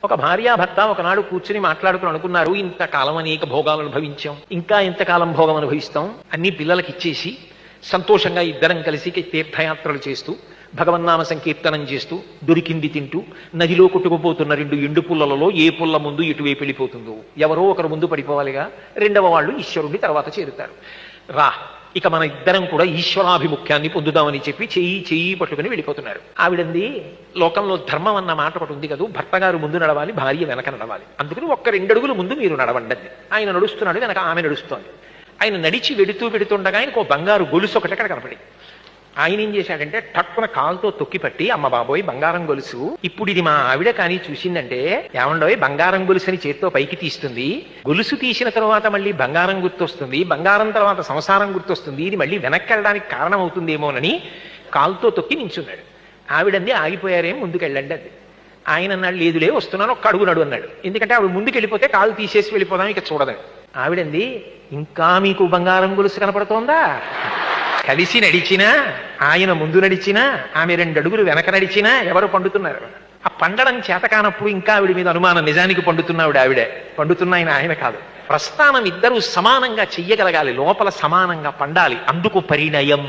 ఒక భార్యాభర్త ఒకనాడు కూర్చుని మాట్లాడుకుని అనుకున్నారు, ఇంతకాలం అనేక భోగాలు అనుభవించాం, ఇంకా ఎంతకాలం భోగం అనుభవిస్తాం, అన్ని పిల్లలకి ఇచ్చేసి సంతోషంగా ఇద్దరం కలిసి తీర్థయాత్రలు చేస్తూ భగవన్నామ సంకీర్తనం చేస్తూ దొరికింది తింటూ నదిలో కొట్టుకుపోతున్న రెండు ఎండు పుల్లలలో ఏ పుల్ల ముందు ఎటువైపు వెళ్ళిపోతుందో ఎవరో ఒకరు ముందు పడిపోవాలిగా, రెండవ వాళ్ళు ఈశ్వరుణ్ణి తర్వాత చేరుతారు. రా ఇక మన ఇద్దరం కూడా ఈశ్వరాభిముఖ్యాన్ని పొందుదామని చెప్పి చెయ్యి పట్టుకుని వెళ్ళిపోతున్నారు. ఆవిడంది, లోకంలో ధర్మం అన్న మాట ఒకటి ఉంది కదా, భర్త గారు ముందు నడవాలి, భార్య వెనక నడవాలి, అందుకని ఒక్క 2 అడుగులు ముందు మీరు నడవండి. ఆయన నడుస్తున్నాడు, వెనక ఆమె నడుస్తోంది. ఆయన నడిచి వెడుతుండగా ఆయనకు బంగారు గొలుసు ఒకటి అక్కడ కనపడి, ఆయన ఏం చేశాడంటే టక్కున కాలుతో తొక్కిపట్టి, అమ్మ బాబోయ్ బంగారం గొలుసు, ఇప్పుడు ఇది మా ఆవిడ కానీ చూసిందంటే ఏమండోయ్ బంగారం గొలుసు అని చేత్తో పైకి తీస్తుంది, గొలుసు తీసిన తర్వాత మళ్ళీ బంగారం గుర్తొస్తుంది, బంగారం తర్వాత సంసారం గుర్తొస్తుంది, ఇది మళ్ళీ వెనక్కి వెళ్ళడానికి కారణం అవుతుందేమోనని కాలుతో తొక్కి నించున్నాడు. ఆవిడంది ఆగిపోయారేం ముందుకెళ్ళండి అది. ఆయన అన్నాడు, లేదులే వస్తున్నాను, ఒక్క అడుగు నడు అన్నాడు. ఎందుకంటే ఆవిడ ముందుకు వెళ్ళిపోతే కాలు తీసేసి వెళ్ళిపోదాం, ఇక చూడదు. ఆవిడంది, ఇంకా మీకు బంగారం గొలుసు కనపడుతోందా? కలిసి నడిచినా, ఆయన ముందు నడిచినా, ఆమె 2 అడుగులు వెనక నడిచినా ఎవరు పండుతున్నారు? ఆ పండడం చేత కానప్పుడు ఇంకా ఆవిడ మీద అనుమానం, నిజానికి పండుతున్నావిడ ఆవిడే, పండుతున్న ఆయన కాదు. ప్రస్థానం ఇద్దరూ సమానంగా చెయ్యగలగాలి, లోపల సమానంగా పండాలి, అందుకు పరిణయం.